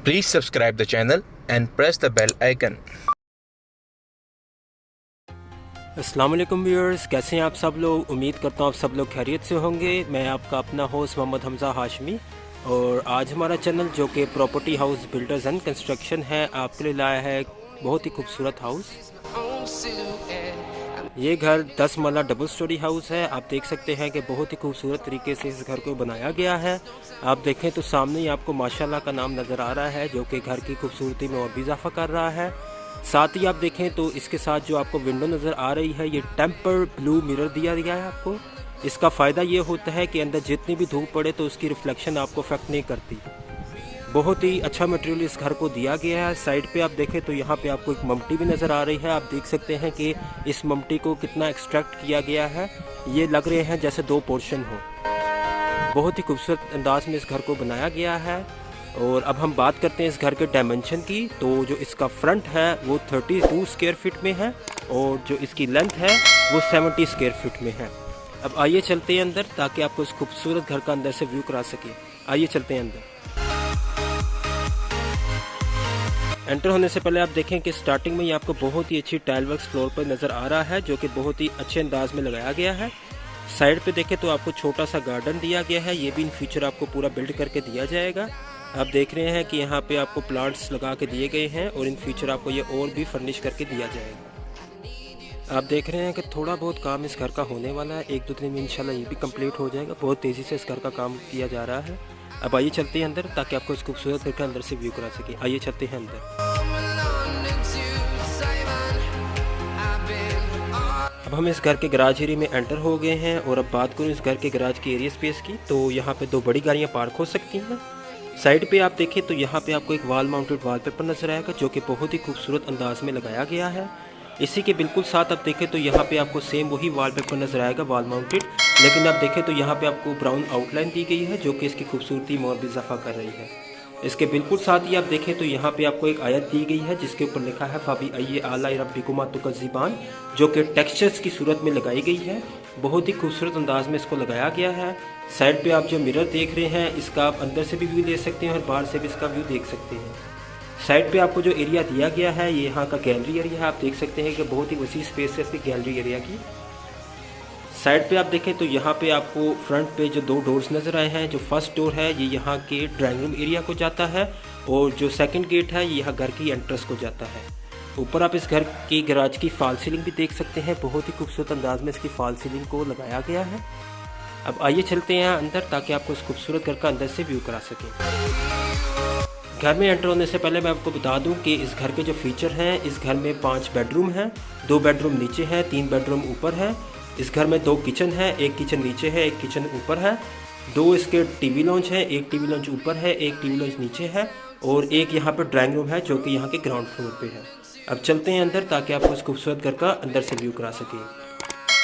Please subscribe the channel and press the bell icon. अस्सलाम वालेकुम viewers, कैसे हैं आप सब लोग। उम्मीद करता हूँ आप सब लोग खैरियत से होंगे। मैं आपका अपना होस्ट मोहम्मद हमज़ा हाशमी और आज हमारा चैनल जो कि property house builders and construction है आपके लिए लाया है एक बहुत ही खूबसूरत हाउस। ये घर 10 मरला डबल स्टोरी हाउस है। आप देख सकते हैं कि बहुत ही खूबसूरत तरीके से इस घर को बनाया गया है। आप देखें तो सामने ही आपको माशाल्लाह का नाम नज़र आ रहा है जो कि घर की खूबसूरती में और भी इजाफा कर रहा है। साथ ही आप देखें तो इसके साथ जो आपको विंडो नज़र आ रही है ये टेम्पर ब्लू मिरर दिया गया है आपको। इसका फ़ायदा ये होता है कि अंदर जितनी भी धूप पड़े तो उसकी रिफ्लेक्शन आपको अफेक्ट नहीं करती। बहुत ही अच्छा मटेरियल इस घर को दिया गया है। साइड पे आप देखें तो यहाँ पे आपको एक ममटी भी नज़र आ रही है। आप देख सकते हैं कि इस ममटी को कितना एक्सट्रैक्ट किया गया है। ये लग रहे हैं जैसे 2 पोर्शन हो। बहुत ही खूबसूरत अंदाज में इस घर को बनाया गया है। और अब हम बात करते हैं इस घर के डायमेंशन की। तो जो इसका फ्रंट है वो 32 स्क्वायर फीट में है और जो इसकी लेंथ है वो 70 स्क्वायर फीट में है। अब आइए चलते हैं अंदर ताकि आपको इस खूबसूरत घर का अंदर से व्यू करा सके। आइए चलते हैं अंदर। एंटर होने से पहले आप देखें कि स्टार्टिंग में ही आपको बहुत ही अच्छी टाइल वर्क फ्लोर पर नज़र आ रहा है जो कि बहुत ही अच्छे अंदाज में लगाया गया है। साइड पे देखें तो आपको छोटा सा गार्डन दिया गया है। ये भी इन फ्यूचर आपको पूरा बिल्ड करके दिया जाएगा। आप देख रहे हैं कि यहाँ पे आपको प्लांट्स लगा के दिए गए हैं और इन फ्यूचर आपको ये और भी फर्निश करके दिया जाएगा। आप देख रहे हैं कि थोड़ा बहुत काम इस घर का होने वाला है। 1-2 दिन में इंशाल्लाह ये भी कंप्लीट हो जाएगा। बहुत तेज़ी से इस घर का काम किया जा रहा है। अब आइए चलते हैं अंदर ताकि आपको इस खूबसूरत घर के अंदर से व्यू करा सके। आइए चलते हैं अंदर। अब हम इस घर के गराज एरिया में एंटर हो गए हैं और अब बात करूँ इस घर के गराज की एरिया स्पेस की तो यहाँ पे 2 बड़ी गाड़ियाँ पार्क हो सकती हैं। साइड पे आप देखें तो यहाँ पे आपको एक वॉल माउंटेड वॉलपेपर नजर आएगा जो कि बहुत ही खूबसूरत अंदाज में लगाया गया है। इसी के बिल्कुल साथ आप देखें तो यहाँ पे आपको सेम वही वॉलपेपर नजर आएगा वॉल माउंटेड, लेकिन आप देखें तो यहाँ पे आपको ब्राउन आउटलाइन दी गई है जो कि इसकी खूबसूरती में और भी इजाफा कर रही है। इसके बिल्कुल साथ ही आप देखें तो यहाँ पे आपको एक आयत दी गई है जिसके ऊपर लिखा है फाबी अय्ये आला रब्बिकुमा तुकज़्ज़िबान, जो कि टेक्सचर्स की सूरत में लगाई गई है। बहुत ही खूबसूरत अंदाज में इसको लगाया गया है। साइड पे आप जो मिरर देख रहे हैं इसका आप अंदर से भी व्यू ले सकते हैं और बाहर से भी इसका व्यू देख सकते हैं। साइड पे आपको जो एरिया दिया गया है ये यहाँ का गैलरी एरिया है। आप देख सकते हैं कि बहुत ही वसी स्पेस है इसकी गैलरी एरिया की। साइड पे आप देखें तो यहाँ पे आपको फ्रंट पे जो 2 डोर्स नज़र आए हैं। जो फर्स्ट डोर है ये यहाँ के ड्राइंग रूम एरिया को जाता है और जो सेकंड गेट है ये यहाँ घर की एंट्रेंस को जाता है। ऊपर आप इस घर की गैराज की फॉल सीलिंग भी देख सकते हैं। बहुत ही खूबसूरत अंदाज में इसकी फॉल सीलिंग को लगाया गया है। अब आइए चलते हैं अंदर ताकि आपको इस खूबसूरत घर का अंदर से व्यू करा सकें। घर में एंटर होने से पहले मैं आपको बता दूं कि इस घर के जो फीचर हैं, इस घर में 5 बेडरूम हैं। 2 बेडरूम नीचे हैं, 3 बेडरूम ऊपर है। इस घर में 2 किचन है, एक किचन नीचे है, एक किचन ऊपर है। 2 इसके टीवी लॉन्च है, एक टीवी लॉन्च ऊपर है, एक टीवी लॉन्च नीचे है और एक यहाँ पर ड्राइंग रूम है जो कि यहाँ के ग्राउंड फ्लोर पे है। अब चलते हैं अंदर ताकि आपको इस खूबसूरत घर का अंदर से व्यू करा सके।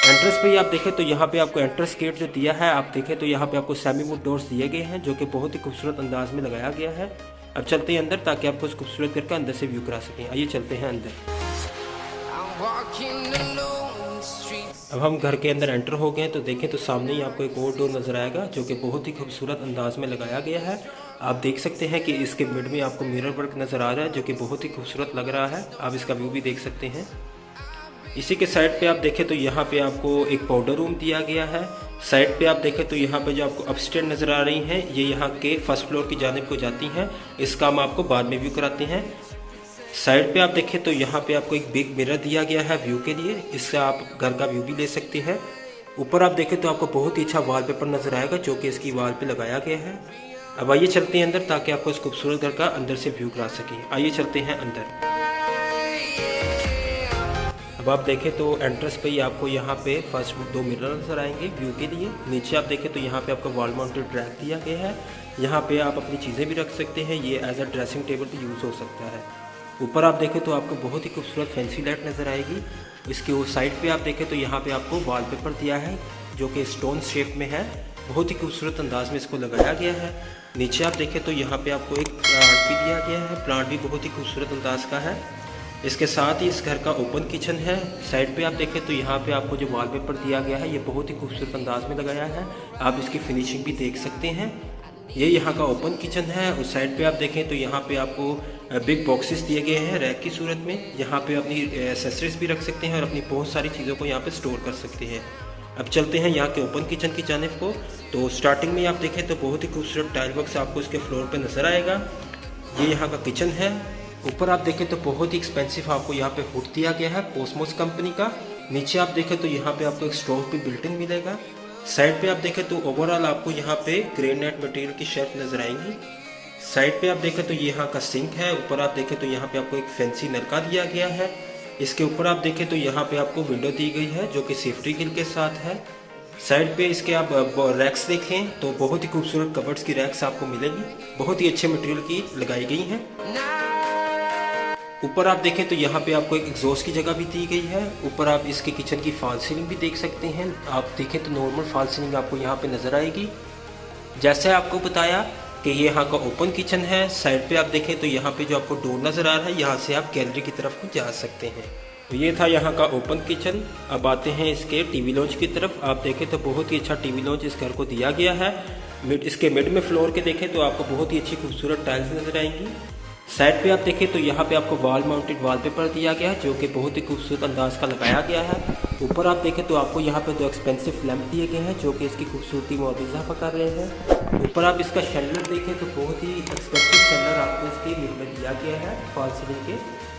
एंट्रेंस पे ही आप देखें तो यहाँ पे आपको एंट्रेंस गेट जो दिया है, आप देखें तो यहाँ पे आपको सेमी वुड डोर्स दिए गए हैं जो कि बहुत ही खूबसूरत अंदाज में लगाया गया है। अब चलते हैं अंदर ताकि आपको इस खूबसूरत घर का अंदर से व्यू करा सकें। आइए चलते हैं अंदर। अब हम घर के अंदर एंटर हो गए तो देखें तो सामने ही आपको एक और डोर नज़र आएगा जो कि बहुत ही खूबसूरत अंदाज में लगाया गया है। आप देख सकते हैं कि इसके मिड में आपको मिरर वर्क नज़र आ रहा है जो कि बहुत ही खूबसूरत लग रहा है। आप इसका व्यू भी देख सकते हैं। इसी के साइड पे आप देखें तो यहाँ पे आपको एक पाउडर रूम दिया गया है। साइड पे आप देखें तो यहाँ पे जो आपको अपस्टेयर नज़र आ रही हैं ये यहाँ के फर्स्ट फ्लोर की जानिब को जाती हैं। इसका हम आपको बाद में व्यू कराते हैं। साइड पे आप देखें तो यहाँ पे आपको एक बिग मिरर दिया गया है व्यू के लिए। इससे आप घर का व्यू भी ले सकते हैं। ऊपर आप देखें तो आपको बहुत ही अच्छा वॉलपेपर नज़र आएगा जो कि इसकी वॉल पे लगाया गया है। अब आइए चलते हैं अंदर ताकि आपको इस खूबसूरत घर का अंदर से व्यू करा सकें। आइए चलते हैं अंदर। अब आप देखें तो एंट्रेंस पे ही आपको यहाँ पे फर्स्ट 2 मिरर नज़र आएंगे व्यू के लिए। नीचे आप देखें तो यहाँ पे आपको वॉल माउंटेड रैक दिया गया है। यहाँ पे आप अपनी चीज़ें भी रख सकते हैं। ये एज अ ड्रेसिंग टेबल भी यूज़ हो सकता है। ऊपर आप देखें तो आपको बहुत ही खूबसूरत फैंसी लाइट नज़र आएगी। इसके उस साइड पे आप देखें तो यहाँ पे आपको वॉलपेपर दिया है जो कि स्टोन शेप में है। बहुत ही खूबसूरत अंदाज में इसको लगाया गया है। नीचे आप देखें तो यहाँ पे आपको एक प्लांट भी दिया गया है। प्लांट भी बहुत ही खूबसूरत अंदाज का है। इसके साथ ही इस घर का ओपन किचन है। साइड पे आप देखें तो यहाँ पे आपको जो वॉलपेपर दिया गया है ये बहुत ही खूबसूरत अंदाज में लगाया है। आप इसकी फिनिशिंग भी देख सकते हैं। ये यहाँ का ओपन किचन है। उस साइड पे आप देखें तो यहाँ पे आपको बिग बॉक्सेस दिए गए हैं रैक की सूरत में। यहाँ पे अपनी एसेसरीज भी रख सकते हैं और अपनी बहुत सारी चीज़ों को यहाँ पे स्टोर कर सकते हैं। अब चलते हैं यहाँ के ओपन किचन की जानिब को। तो स्टार्टिंग में आप देखें तो बहुत ही खूबसूरत टाइल वर्क आपको इसके फ्लोर पे नज़र आएगा। ये यहाँ का किचन है। ऊपर आप देखें तो बहुत ही एक्सपेंसिव आपको यहाँ पे हुड दिया गया है कोस्मोस कंपनी का। नीचे आप देखें तो यहाँ पे आपको एक स्टोव भी बिल्ट इन मिलेगा। साइड पे आप देखें तो ओवरऑल आपको यहाँ पे ग्रेनाइट मटेरियल की शेल्फ नजर आएंगी। साइड पे आप देखें तो ये यहाँ का सिंक है। ऊपर आप देखें तो यहाँ पे आपको एक फैंसी नलका दिया गया है। इसके ऊपर आप देखें तो यहाँ पे आपको विंडो दी गई है जो कि सेफ्टी ग्रिल के साथ है। साइड पे इसके आप रैक्स देखें तो बहुत ही खूबसूरत कबर्ड्स की रैक्स आपको मिलेगी, बहुत ही अच्छे मटेरियल की लगाई गई हैं। ऊपर आप देखें तो यहाँ पे आपको एक एग्जॉस्ट की जगह भी दी गई है। ऊपर आप इसके किचन की फॉल सीलिंग भी देख सकते हैं। आप देखें तो नॉर्मल फॉल सीलिंग आपको यहाँ पे नज़र आएगी। जैसे आपको बताया कि ये यहाँ का ओपन किचन है। साइड पे आप देखें तो यहाँ पे जो आपको डोर नज़र आ रहा है, यहाँ से आप गैलरी की तरफ को जा सकते हैं। तो ये था यहाँ का ओपन किचन। अब आते हैं इसके टीवी लॉन्च की तरफ। आप देखें तो बहुत ही अच्छा टीवी लॉन्च इस घर को दिया गया है। इसके मिड में फ्लोर के देखें तो आपको बहुत ही अच्छी खूबसूरत टाइल्स नज़र आएंगी। साइड पे आप देखें तो यहाँ पे आपको वॉल माउंटेड वॉलपेपर दिया गया है जो कि बहुत ही खूबसूरत अंदाज का लगाया गया है। ऊपर आप देखें तो आपको यहाँ पे 2 एक्सपेंसिव लैंप दिए गए हैं जो कि इसकी खूबसूरती में और इजाफा कर रहे हैं। ऊपर आप इसका शेल्डर देखें तो बहुत ही एक्सपेंसिव शेल्डर आपको इसके मिड में दिया गया है। फॉल सीलिंग के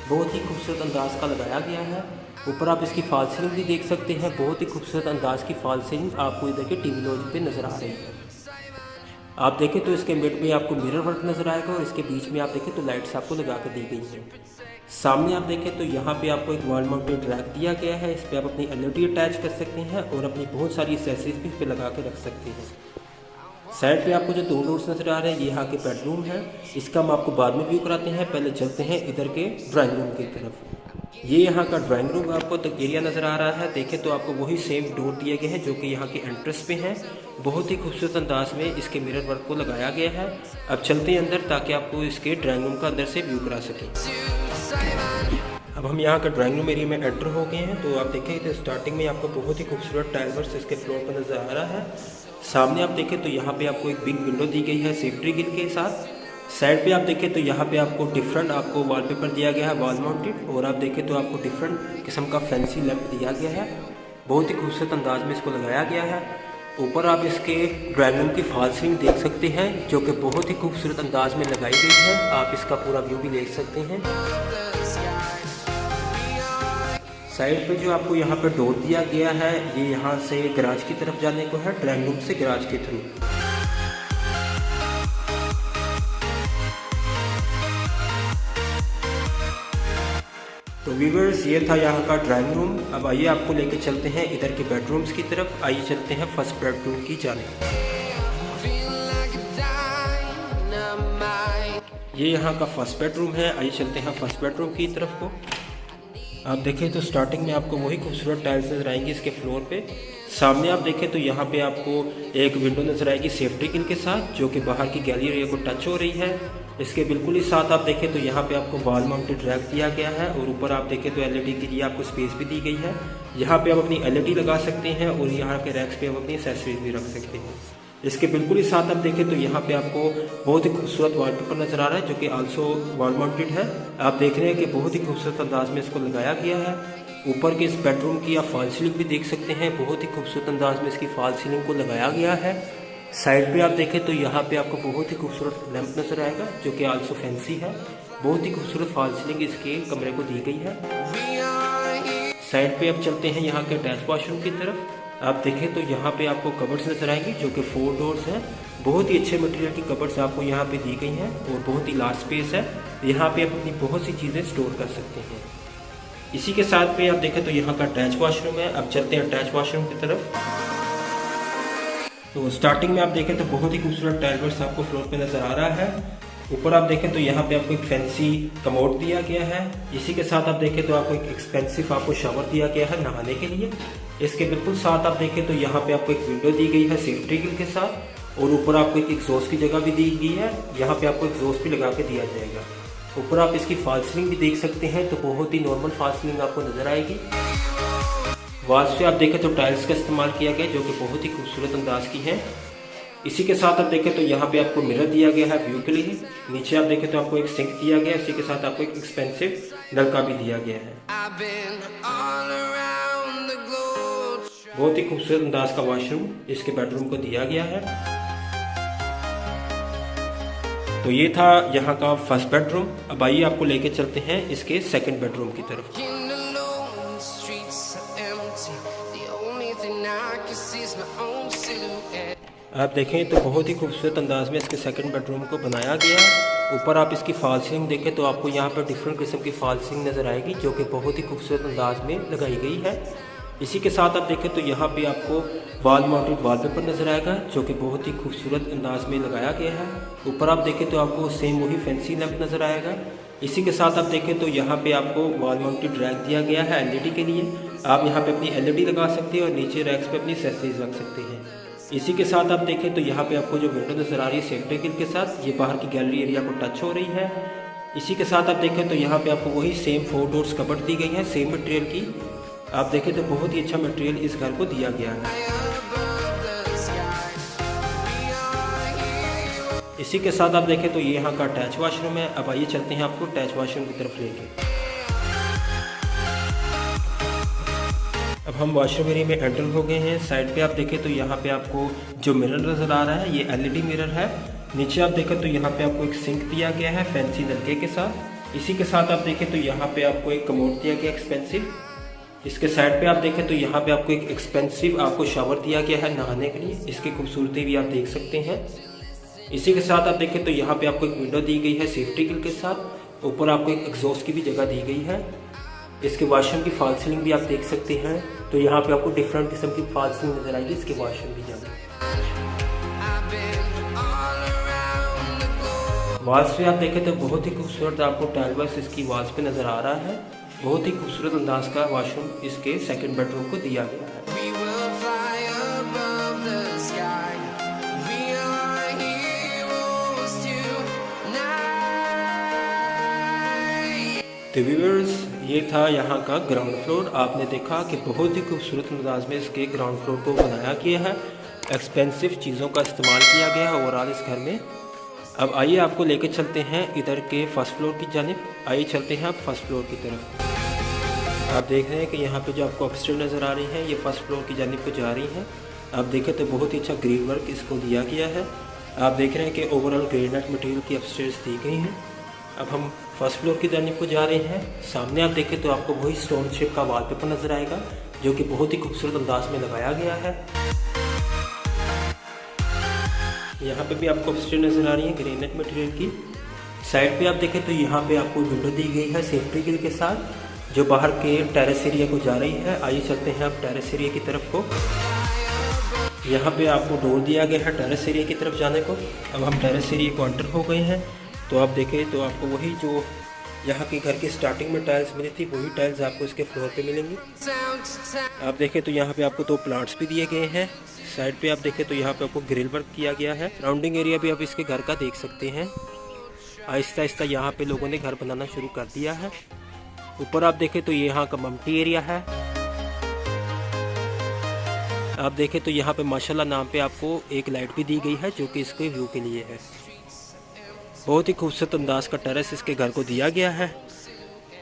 बहुत ही खूबसूरत अंदाज का लगाया गया है। ऊपर आप इसकी फॉल सीलिंग भी देख सकते हैं। बहुत ही खूबसूरत अंदाज की फॉल सीलिंग आपको इधर के टीवी लॉन्च पे नज़र आ रही है। आप देखें तो इसके मिड में आपको मिरर वर्क नज़र आएगा और इसके बीच में आप देखें तो लाइट्स आपको लगा कर दी गई हैं। सामने आप देखें तो यहाँ पे आपको एक वॉल माउंटेड रैक दिया गया है। इस पर आप अपनी LED अटैच कर सकते हैं और अपनी बहुत सारी एक्सेसरीज भी इस पर लगा के रख सकते हैं। साइड पे आपको जो 2 डोर्स नज़र आ रहे हैं ये यहाँ के बेडरूम है। इसका हम आपको बाद में व्यू कराते हैं। पहले चलते हैं इधर के ड्राइंग रूम की तरफ। ये यहाँ का ड्राइंग रूम आपको तो एरिया नज़र आ रहा है। देखें तो आपको वही सेम डोर दिए गए हैं जो कि यहाँ के एंट्रेंस पे हैं। बहुत ही खूबसूरत अंदाज में इसके मिरर वर्क को लगाया गया है। अब चलते हैं अंदर ताकि आपको इसके ड्राइंग रूम का अंदर से व्यू करा सकें। अब हम यहाँ का ड्राइंग रूम एरिया में एंटर हो गए हैं। तो आप देखें तो स्टार्टिंग में आपको बहुत ही खूबसूरत टाइल वर्क इसके फ्लोर पर नज़र आ रहा है। सामने आप देखें तो यहाँ पे आपको एक बिग विंडो दी गई है सेफ्टी ग्रिल के साथ। साइड पे आप देखें तो यहाँ पे आपको डिफरेंट आपको वॉलपेपर दिया गया है वॉल माउंटेड। और आप देखें तो आपको डिफरेंट किस्म का फैंसी लैंप दिया गया है। बहुत ही खूबसूरत अंदाज में इसको लगाया गया है। ऊपर आप इसके ड्राइंग रूम की फॉल सीलिंग देख सकते हैं जो कि बहुत ही खूबसूरत अंदाज में लगाई गई है। आप इसका पूरा व्यू भी देख सकते हैं। साइड पे जो आपको यहाँ पे डोर दिया गया है ये यहाँ से गराज की तरफ जाने को है, ड्राइंग रूम से गराज के थ्रू। तो व्यूअर्स ये था यहाँ का ड्राइंग रूम। अब आइए आपको लेके चलते हैं इधर के बेडरूम्स की तरफ। आइए चलते हैं फर्स्ट बेडरूम की जानिब। ये यहाँ का फर्स्ट बेडरूम है। आइए चलते हैं फर्स्ट बेडरूम की तरफ को। आप देखें तो स्टार्टिंग में आपको वही खूबसूरत टाइल्स नजर आएंगी इसके फ्लोर पे। सामने आप देखें तो यहाँ पे आपको एक विंडो नजर आएगी सेफ्टी ग्रिल के साथ जो कि बाहर की गैलरी एरिया को टच हो रही है। इसके बिल्कुल ही साथ आप देखें तो यहाँ पे आपको वॉल माउंटेड रैक दिया गया है और ऊपर आप देखें तो LED के लिए आपको स्पेस भी दी गई है। यहाँ पे आप अपनी LED लगा सकते हैं और यहाँ के रैक्स पे आप अपनी एक्सेसरीज भी रख सकते हैं। इसके बिल्कुल ही साथ आप देखें तो यहाँ पे आपको बहुत ही खूबसूरत वॉलपेपर नज़र आ रहा है जो कि आल्सो वॉल माउंटेड है। आप देख रहे हैं कि बहुत ही खूबसूरत अंदाज में इसको लगाया गया है। ऊपर के इस बेडरूम की आप फॉल सीलिंग भी देख सकते हैं। बहुत ही खूबसूरत अंदाज में इसकी फॉल सीलिंग को लगाया गया है। साइड पे आप देखें तो यहाँ पे आपको बहुत ही खूबसूरत लैंप नज़र आएगा जो कि आल्सो फैंसी है। बहुत ही खूबसूरत फॉल सीलिंग इसके कमरे को दी गई है। साइड पे अब चलते हैं यहाँ के अटैच वॉशरूम की तरफ। आप देखें तो यहाँ पे आपको कबर्ड्स नजर आएंगी जो कि 4 डोर्स हैं। बहुत ही अच्छे मटेरियल की कबर्ड्स आपको यहाँ पे दी गई हैं और बहुत ही लार्ज स्पेस है। यहाँ पे आप अपनी बहुत सी चीज़ें स्टोर कर सकते हैं। इसी के साथ में आप देखें तो यहाँ का अटैच वॉशरूम है। अब चलते हैं अटैच वॉशरूम की तरफ। तो स्टार्टिंग में आप देखें तो बहुत ही खूबसूरत टाइल वर्क आपको फ्लोर पे नजर आ रहा है। ऊपर आप देखें तो यहाँ पे आपको एक फैंसी कमोड दिया गया है। इसी के साथ आप देखें तो आपको एक एक्सपेंसिव आपको शावर दिया गया है नहाने के लिए। इसके बिल्कुल साथ आप देखें तो यहाँ पे आपको एक विंडो दी गई है सेफ्टी ग्रिल के साथ और ऊपर आपको एक एग्जॉस्ट की जगह भी दी गई है। यहाँ पे आपको एग्जॉस्ट भी लगा के दिया जाएगा। ऊपर आप इसकी फॉल सीलिंग भी देख सकते हैं तो बहुत ही नॉर्मल फॉल सीलिंग आपको नजर आएगी। वॉल्स पे आप देखें तो टाइल्स का इस्तेमाल किया गया जो कि बहुत ही खूबसूरत अंदाज की है। इसी के साथ आप देखें तो यहाँ पे आपको मिरर दिया गया है व्यू के लिए। नीचे आप देखें तो आपको एक सिंक दिया गया है, इसी के साथ आपको एक एक्सपेंसिव नलका भी दिया गया है। बहुत ही खूबसूरत अंदाज का वॉशरूम इसके बेडरूम को दिया गया है। तो ये था यहाँ का फर्स्ट बेडरूम। अब आइए आपको लेके चलते हैं इसके सेकंड बेडरूम की तरफ। आप देखें तो बहुत ही खूबसूरत अंदाज में इसके सेकंड बेडरूम को बनाया गया है। ऊपर आप इसकी फॉल सीलिंग देखें तो आपको यहाँ पर डिफरेंट किस्म की फॉल सीलिंग नज़र आएगी, जो कि बहुत ही खूबसूरत अंदाज में लगाई गई है। इसी के साथ आप देखें तो यहाँ पे आपको वॉल माउंटेड वॉलपेपर नज़र आएगा, जो कि बहुत ही खूबसूरत अंदाज में लगाया गया है। ऊपर आप देखें तो आपको सेम वही फैंसी लैंप नज़र आएगा। इसी के साथ आप देखें तो यहाँ पे आपको वॉल माउंटेड रैक दिया गया है एलईडी के लिए। आप यहाँ पे अपनी एलईडी लगा सकते हैं और नीचे रैक्स पे अपनी एक्सेसरीज रख सकते हैं। इसी के साथ आप देखें तो यहाँ पे आपको जो विंडो नज़र आ रही है सेफ्टी ग्रिल के साथ, ये बाहर की गैलरी एरिया को टच हो रही है। इसी के साथ आप देखें तो यहाँ पे आपको वही सेम 4 डोर्स कबर्ड दी गई है सेम मटेरियल की। आप देखें तो बहुत ही अच्छा मटेरियल इस घर को दिया गया है। इसी के साथ आप देखें तो ये यहाँ का अटैच वॉशरूम है। अब आइए चलते हैं आपको अटैच वॉशरूम की तरफ लेके। अब हम वॉशरूम एरिया में एंटर हो गए हैं। साइड पे आप देखें तो यहाँ पे आपको जो मिरर नज़र आ रहा है ये एलईडी मिरर है। नीचे आप देखें तो यहाँ पे आपको एक सिंक दिया गया है फैंसी नलके के साथ। इसी के साथ आप देखें तो यहाँ पे आपको एक कमोड दिया गया एक्सपेंसिव। इसके साइड पे आप देखें तो यहाँ पे आपको एक एक्सपेंसिव आपको शावर दिया गया है नहाने के लिए। इसकी खूबसूरती भी आप देख सकते हैं। इसी के साथ आप देखें तो यहाँ पे आपको एक विंडो दी गई है सेफ्टी ग्रिल के साथ। ऊपर आपको एक एग्जॉस्ट की भी जगह दी गई है। इसके वॉशरूम की फॉल सीलिंग भी आप देख सकते हैं। तो यहाँ पे आपको डिफरेंट किस्म की फॉल सीलिंग नजर आएगी इसके वॉशरूम की जगह। वॉल्स पे आप देखें तो बहुत ही खूबसूरत आपको टाइल वर्क इसकी वॉल्स पे नजर आ रहा है। बहुत ही खूबसूरत अंदाज का वॉशरूम इसके सेकंड बेडरूम को दिया गया है। तो व्यूअर्स ये था यहाँ का ग्राउंड फ्लोर। आपने देखा कि बहुत ही खूबसूरत अंदाज में इसके ग्राउंड फ्लोर को बनाया गया है। एक्सपेंसिव चीज़ों का इस्तेमाल किया गया है ओवरऑल इस घर में। अब आइए आपको लेके चलते हैं इधर के फर्स्ट फ्लोर की जानिब। आइए चलते हैं आप फर्स्ट फ्लोर की तरफ। आप देख रहे हैं कि यहाँ पे जो आपको अपस्टेयर नज़र आ रही है ये फर्स्ट फ्लोर की जानिब को जा रही है। आप देखें तो बहुत ही अच्छा ग्रीन वर्क इसको दिया गया है। आप देख रहे हैं कि ओवरऑल ग्रेनाइट मटेरियल की अपस्टेयर्स दी गई हैं। अब हम फर्स्ट फ्लोर की जानिब को जा रहे हैं। सामने आप देखें तो आपको वही स्टोन शेप का वॉलपेपर नज़र आएगा, जो कि बहुत ही खूबसूरत अंदाज में लगाया गया है। यहाँ पे भी आपको अपस्टेयर नज़र आ रही है ग्रेनाइट मटेरियल की। साइड पे आप देखें तो यहाँ पे आपको विंडो दी गई है सेफ्टी ग्रिल के साथ, जो बाहर के टेरेस एरिया को जा रही है। आइए चलते हैं आप टेरेस एरिया की तरफ को। यहाँ पे आपको डोर दिया गया है टेरेस एरिया की तरफ जाने को। अब हम टेरेस एरिया को एंटर हो गए हैं। तो आप देखें तो आपको वही जो यहाँ के घर की स्टार्टिंग में टाइल्स मिली थी वही टाइल्स आपको इसके फ्लोर पे मिलेंगी। आप देखें तो यहाँ पे आपको 2 प्लांट्स भी दिए गए हैं। साइड पे आप देखें तो यहाँ पे आपको ग्रिल वर्क किया गया है। सराउंडिंग एरिया भी आप इसके घर का देख सकते हैं। आहिस्ता आहिस्ता यहाँ पे लोगों ने घर बनाना शुरू कर दिया है। ऊपर आप देखें तो यहाँ का मम्टी एरिया है। आप देखें तो यहाँ पे माशाल्लाह नाम पे आपको एक लाइट भी दी गई है, जो कि इसके व्यू के लिए है। बहुत ही खूबसूरत अंदाज का टेरेस इसके घर को दिया गया है।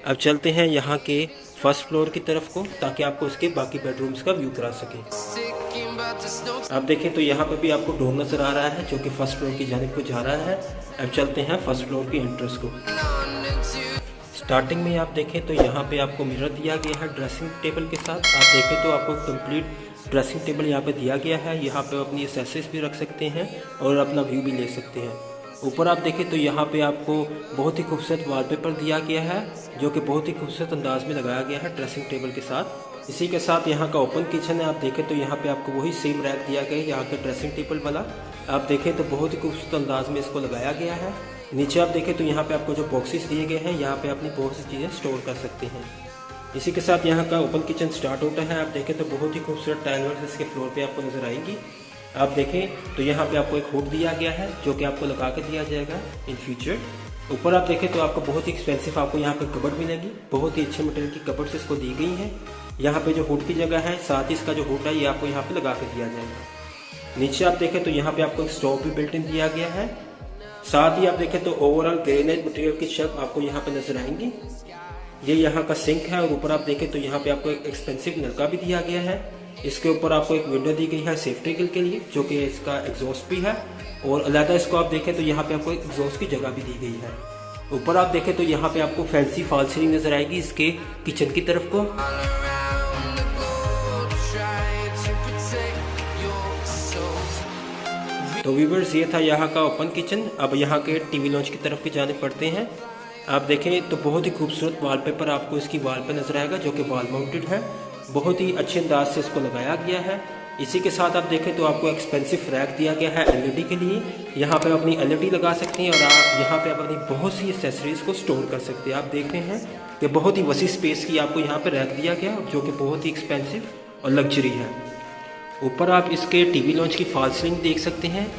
अब चलते हैं यहाँ के फर्स्ट फ्लोर की तरफ को, ताकि आपको इसके बाकी बेडरूम्स का व्यू करा सके। आप देखें तो यहाँ पे भी आपको डोर नज़र आ रहा है, जो कि फर्स्ट फ्लोर की जानिब को जा रहा है। अब चलते हैं फर्स्ट फ्लोर की एंट्रेंस को। स्टार्टिंग में आप देखें तो यहाँ पे आपको मिरर दिया गया है ड्रेसिंग टेबल के साथ। आप देखें तो आपको कंप्लीट ड्रेसिंग टेबल यहाँ पे दिया गया है। यहाँ पे अपनी एक्सेसरीज भी रख सकते हैं और अपना व्यू भी ले सकते हैं। ऊपर आप देखें तो यहाँ पे आपको बहुत ही खूबसूरत वॉलपेपर दिया गया है, जो कि बहुत ही खूबसूरत अंदाज में लगाया गया है ड्रेसिंग टेबल के साथ। इसी के साथ यहाँ का ओपन किचन है। आप देखें तो यहाँ पे आपको वही सेम रैक दिया गया है यहाँ के ड्रेसिंग टेबल वाला। आप देखें तो बहुत ही खूबसूरत अंदाज में इसको लगाया गया है। नीचे आप देखें तो यहाँ पे आपको जो बॉक्सेस दिए गए हैं, यहाँ पे अपनी बहुत सी चीज़ें स्टोर कर सकते हैं। इसी के साथ यहाँ का ओपन किचन स्टार्ट होता है। आप देखें तो बहुत ही खूबसूरत टाइल वर्क इसके फ्लोर पे आपको नजर आएंगी। आप देखें तो यहाँ पे आपको एक हुड दिया गया है, जो कि आपको लगा के दिया जाएगा इन फ्यूचर। ऊपर आप देखें तो आपको बहुत ही एक्सपेंसिव आपको यहाँ पे कबर्ड मिलेगी। बहुत ही अच्छे मटेरियल की कबर्ड्स इसको दी गई हैं। यहाँ पे जो हुड की जगह है, साथ ही इसका जो हुड है ये आपको यहाँ पे लगा के दिया जाएगा। नीचे आप देखें तो यहाँ पे आपको एक स्टोव भी बिल्ट इन दिया गया है। साथ ही आप देखें तो ओवरऑल ग्रेनाइट मटेरियल की शेल्फ आपको यहाँ पे नजर आएंगी। ये यहाँ का सिंक है और ऊपर आप देखें तो यहाँ पे आपको एक एक्सपेंसिव नलका भी दिया गया है। इसके ऊपर आपको एक विंडो दी गई है सेफ्टी के लिए, जो कि इसका एग्जॉस्ट भी है। और अलहदा इसको आप देखें तो यहाँ पे आपको एक एग्जॉस्ट की जगह भी दी गई है। ऊपर आप देखें तो यहाँ पे आपको फैंसी फॉल सीलिंग नजर आएगी इसके किचन की तरफ को। तो व्यूअर्स, ये था यहाँ का ओपन किचन। अब यहाँ के टीवी लॉन्च की तरफ की जानिब बढ़ते हैं। आप देखें तो बहुत ही खूबसूरत वॉलपेपर आपको इसकी वॉल पे नजर आएगा, जो कि वॉल माउंटेड है। बहुत ही अच्छे अंदाज से इसको लगाया गया है। इसी के साथ आप देखें तो आपको एक्सपेंसिव रैक दिया गया है एलईडी के लिए। यहाँ पे अपनी एलईडी लगा सकते हैं और आप यहाँ पे अपनी बहुत सी एक्सेसरीज को स्टोर कर सकते हैं। आप देख रहे हैं कि बहुत ही वसी स्पेस की आपको यहाँ पे रैक दिया गया, जो कि बहुत ही एक्सपेंसिव और लग्जरी है। ऊपर आप इसके टीवी लॉन्च की फॉल सीलिंग देख सकते हैं।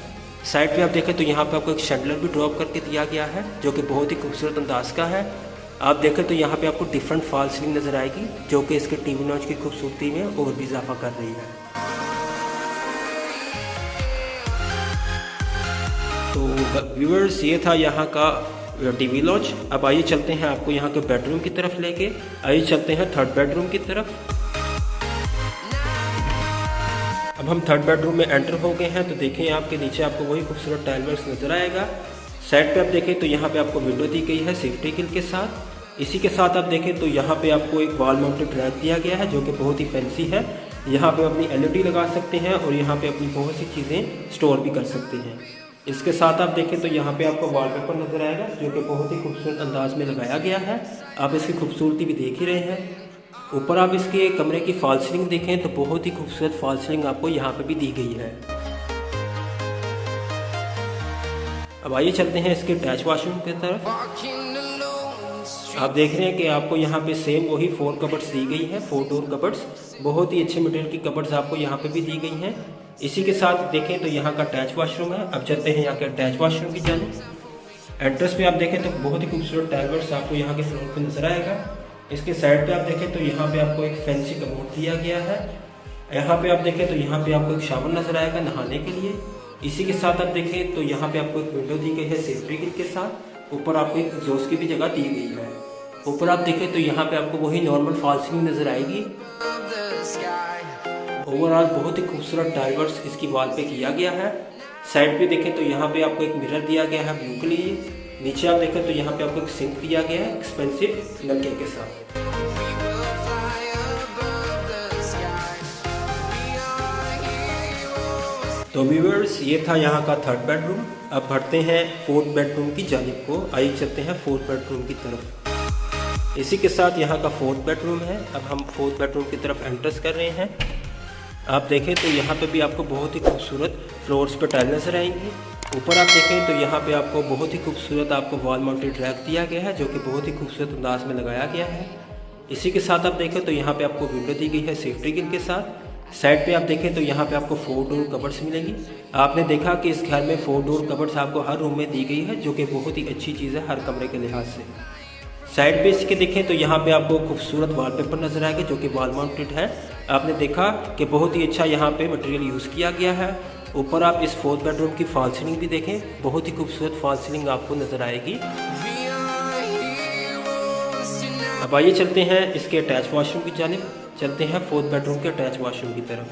साइड पे आप देखें तो यहाँ पे आपको एक शैंडलर भी ड्रॉप करके दिया गया है, जो कि बहुत ही खूबसूरत अंदाज का है। आप देखें तो यहाँ पे आपको डिफरेंट फॉल सीलिंग नजर आएगी, जो कि इसके टीवी लॉन्च की खूबसूरती में और भी इजाफा कर रही है। तो व्यूअर्स, ये था यहाँ का टीवी लॉन्च। अब आइए चलते हैं आपको यहाँ के बेडरूम की तरफ लेके। आइए चलते हैं थर्ड बेडरूम की तरफ। अब हम थर्ड बेडरूम में एंटर हो गए हैं। तो देखें आपके नीचे आपको वही खूबसूरत टाइल वर्क नजर आएगा। साइड पे आप देखें तो यहाँ पे आपको विंडो दी गई है सेफ्टी ग्रिल के साथ। इसी के साथ आप देखें तो यहाँ पे आपको एक वॉल माउंटेड रैक दिया गया है, जो कि बहुत ही फैंसी है। यहाँ पे अपनी एलईडी लगा सकते हैं और यहाँ पे अपनी बहुत सी चीज़ें स्टोर भी कर सकते हैं। इसके साथ आप देखें तो यहाँ पे आपको वॉलपेपर नजर आएगा, जो कि बहुत ही खूबसूरत अंदाज में लगाया गया है। आप इसकी खूबसूरती भी देख ही रहे हैं। ऊपर आप इसके कमरे की फॉल सीलिंग देखें तो बहुत ही खूबसूरत फॉल सीलिंग आपको यहाँ पे भी दी गई है। अब आइए चलते हैं इसके अटैच वॉशरूम की तरफ। आप देख रहे हैं कि आपको यहाँ पे सेम वही 4 कबर्ड्स दी गई है, 4 डोर कबर्ड्स। बहुत ही अच्छे मटेरियल की कबर्ड्स आपको यहाँ पे भी दी गई हैं। इसी के साथ देखें तो यहाँ का अटैच वॉशरूम है। अब चलते हैं यहाँ के अटैच वॉशरूम की जानिब। एंट्रेंस पे आप देखें तो बहुत ही खूबसूरत टाइल वर्क आपको यहाँ के फ्लोर पे नजर आएगा। इसके साइड पे आप देखें तो यहाँ पे आपको एक फैंसी कमोड दिया गया है। यहाँ पे आप देखें तो यहाँ पे आपको एक शावर नजर आएगा नहाने के लिए। इसी के साथ आप देखें तो यहाँ पे आपको एक विंडो दी गई है सेफ्टी ग्रिल के साथ। ऊपर आपको एक एग्जॉस्ट की भी जगह दी गई है। ऊपर आप देखें तो यहाँ पे आपको वही नॉर्मल फॉल सीलिंग नजर आएगी। ओवरऑल बहुत ही खूबसूरत टाइल वर्क इसकी वॉल पे किया गया है। साइड पे देखें तो यहाँ पे आपको एक मिरर दिया गया है व्यू के लिए। नीचे आप देखें तो यहाँ पे आपको एक सिंक दिया गया है एक्सपेंसिव नलके के साथ। तो व्यूअर्स, ये था यहाँ का थर्ड बेडरूम। अब बढ़ते हैं फोर्थ बेडरूम की जानिब को। आइए चलते हैं फोर्थ बेडरूम की तरफ। इसी के साथ यहाँ का फोर्थ बेडरूम है। अब हम फोर्थ बेडरूम की तरफ एंटर्स कर रहे हैं। आप देखें तो यहाँ पे भी आपको बहुत ही खूबसूरत फ्लोर्स पर टाइल नजर आएंगी। ऊपर आप देखें तो यहाँ पे आपको बहुत ही खूबसूरत आपको वॉल माउंटेड रैक दिया गया है, जो कि बहुत ही खूबसूरत अंदाज में लगाया गया है। इसी के साथ आप देखें तो यहाँ पे आपको विंडो दी गई है सेफ्टी ग्रिल के साथ। साइड पे आप देखें तो यहाँ पे आपको 4 डोर कबर्ड्स मिलेंगी। आपने देखा कि इस घर में 4 डोर कबर्ड्स आपको हर रूम में दी गई है, जो कि बहुत ही अच्छी चीज़ है हर कमरे के लिहाज से। साइड पे इसके देखें तो यहाँ पे आपको खूबसूरत वॉलपेपर नजर आएगा, जो कि वॉल माउंटेड है। आपने देखा कि बहुत ही अच्छा यहाँ पे मटेरियल यूज़ किया गया है। ऊपर आप इस फोर्थ बेडरूम की फॉल सीलिंग भी देखें, बहुत ही खूबसूरत फॉल सीलिंग आपको नजर आएगी। अब आइए चलते हैं इसके अटैच वॉशरूम की जानिब। चलते हैं फोर्थ बेडरूम के अटैच वॉशरूम की तरफ।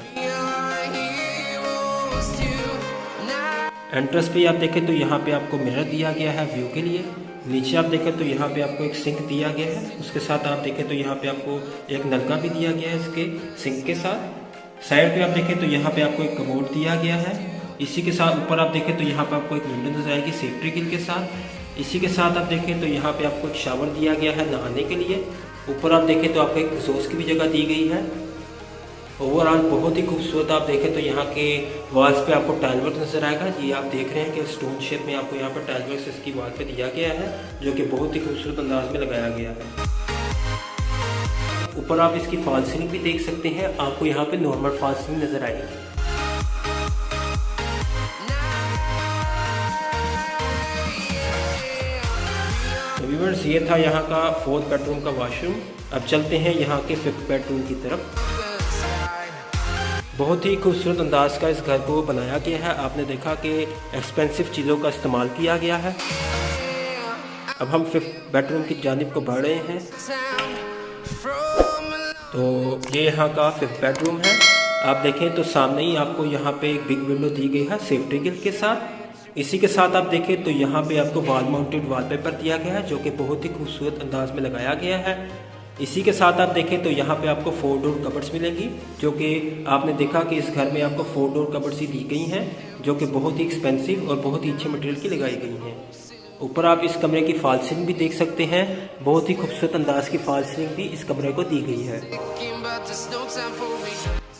एंट्रेंस पे आप देखें तो यहाँ पे आपको मिरर दिया गया है व्यू के लिए। नीचे आप देखें तो यहाँ पे आपको एक सिंक दिया गया है। उसके साथ आप देखें तो यहाँ पे आपको एक नलका भी दिया गया है इसके सिंक के साथ। साइड पे आप देखें तो यहाँ पे आपको एक कमोड दिया गया है। इसी के साथ ऊपर आप देखें तो यहाँ पे आपको एक विंडो नजर आएगी सेफ्टी ग्रिल के साथ। इसी के साथ आप देखें तो यहाँ पे आपको एक शावर दिया गया है नहाने के लिए। ऊपर आप देखें तो आपको एक एग्जॉस्ट की भी जगह दी गई है। ओवरऑल बहुत ही खूबसूरत आप देखें तो यहाँ के वॉल्स पे आपको टाइल वर्क नजर आएगा। ये आप देख रहे हैं कि स्टोन शेप में आपको यहाँ पर टाइल वर्क इसकी वॉल पे दिया गया है, जो कि बहुत ही खूबसूरत अंदाज में लगाया गया है। ऊपर आप इसकी फॉल सीलिंग भी देख सकते हैं, आपको यहाँ पे नॉर्मल फॉल सीलिंग नजर आएगी। व्यूअर्स, ये था यहाँ का फोर्थ बेडरूम का वॉशरूम। अब चलते हैं यहाँ के फिफ्थ बेडरूम की तरफ। बहुत ही खूबसूरत अंदाज का इस घर को बनाया गया है। आपने देखा कि एक्सपेंसिव चीज़ों का इस्तेमाल किया गया है। अब हम 5th बेडरूम की जानिब को बढ़ रहे हैं। तो ये यहाँ का 5th बेडरूम है। आप देखें तो सामने ही आपको यहाँ पे एक बिग विंडो दी गई है सेफ्टी ग्रिल के साथ। इसी के साथ आप देखें तो यहाँ पे आपको वॉल माउंटेड वॉलपेपर दिया गया है जो कि बहुत ही खूबसूरत अंदाज में लगाया गया है। इसी के साथ आप देखें तो यहाँ पे आपको 4 डोर कबर्ड्स मिलेंगी, जो कि आपने देखा कि इस घर में आपको 4 डोर कबर्ड्स ही दी गई हैं, जो कि बहुत ही एक्सपेंसिव और बहुत ही अच्छे मटेरियल की लगाई गई हैं। ऊपर आप इस कमरे की फॉल सीलिंग भी देख सकते हैं। बहुत ही खूबसूरत अंदाज की फॉल सीलिंग भी इस कमरे को दी गई है।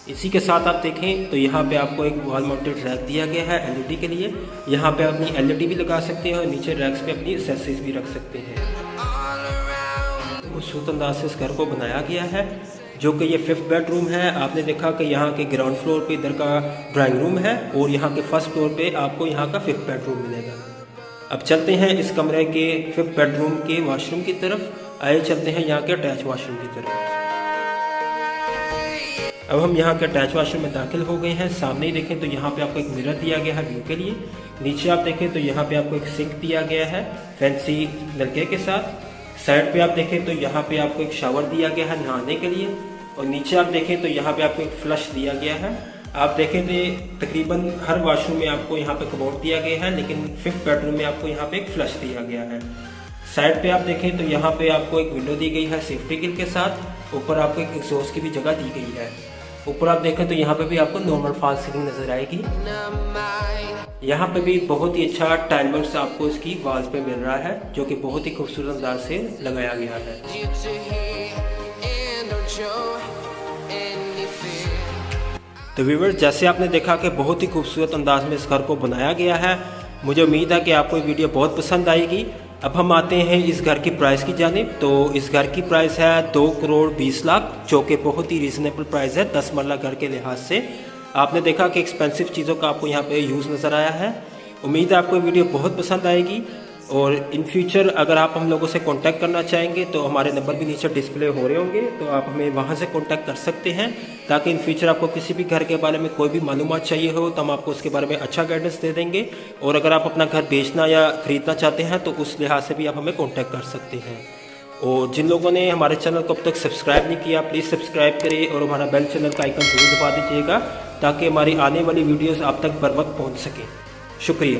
इसी के साथ आप देखें तो यहाँ पे आपको एक वॉल माउंटेड रैक दिया गया है LED के लिए। यहाँ पे अपनी LED भी लगा सकते हैं और नीचे रैक्स पे अपनी एक्सेसरीज भी रख सकते हैं। खूबसूरत अंदाज से इस घर को बनाया गया है, जो कि ये 5th बेडरूम है। आपने देखा कि यहाँ के ग्राउंड फ्लोर पे इधर का ड्राइंग रूम है और यहाँ के 1st फ्लोर पे आपको यहाँ का 5th बेडरूम मिलेगा। अब चलते हैं इस कमरे के 5th बेडरूम के वॉशरूम की तरफ। आइए चलते हैं यहाँ के अटैच वॉशरूम की तरफ। अब हम यहाँ के अटैच वॉशरूम में दाखिल हो गए हैं। सामने ही देखें तो यहाँ पे आपको एक मिरर दिया गया है व्यू के लिए। नीचे आप देखें तो यहाँ पे आपको एक सिंक दिया गया है फैंसी नलके के साथ। साइड पे आप देखें तो यहाँ पे आपको एक शावर दिया गया है नहाने के लिए, और नीचे आप देखें तो यहाँ पे आपको एक फ्लश दिया गया है। आप देखें तो तकरीबन हर वॉशरूम में आपको यहाँ पे कबोर्ड दिया गया है, लेकिन 5th बेडरूम में आपको यहाँ पे एक फ्लश दिया गया है। साइड पे आप देखें तो यहाँ पे आपको एक विंडो दी गई है सेफ्टी ग्रिल के साथ। ऊपर आपको एक एग्जॉस्ट की भी जगह दी गई है। ऊपर आप देखें तो यहाँ पे भी आपको नॉर्मल फॉल सीलिंग नजर आएगी। यहाँ पे भी बहुत ही अच्छा टाइल वर्क आपको इसकी वॉल्स पे मिल रहा है, जो कि बहुत ही खूबसूरत अंदाज से लगाया गया है। तो व्यूअर्स, जैसे आपने देखा कि बहुत ही खूबसूरत अंदाज में इस घर को बनाया गया है। मुझे उम्मीद है कि आपको ये वीडियो बहुत पसंद आएगी। अब हम आते हैं इस घर की प्राइस की जानिब। तो इस घर की प्राइस है 2 करोड़ 20 लाख, जो कि बहुत ही रीजनेबल प्राइस है 10 मरला घर के लिहाज से। आपने देखा कि एक्सपेंसिव चीज़ों का आपको यहाँ पे यूज़ नज़र आया है। उम्मीद है आपको वीडियो बहुत पसंद आएगी, और इन फ्यूचर अगर आप हम लोगों से कांटेक्ट करना चाहेंगे तो हमारे नंबर भी नीचे डिस्प्ले हो रहे होंगे, तो आप हमें वहाँ से कांटेक्ट कर सकते हैं, ताकि इन फ्यूचर आपको किसी भी घर के बारे में कोई भी मालूमात चाहिए हो तो हम आपको उसके बारे में अच्छा गाइडेंस दे देंगे। और अगर आप अपना घर बेचना या ख़रीदना चाहते हैं तो उस लिहाज से भी आप हमें कॉन्टैक्ट कर सकते हैं। और जिन लोगों ने हमारे चैनल को अब तक सब्सक्राइब नहीं किया, प्लीज़ सब्सक्राइब करें और हमारा बेल चैनल का आइकन जरूर दबा दीजिएगा, ताकि हमारी आने वाली वीडियोज़ आप तक बर वक्त पहुँच सकें। शुक्रिया।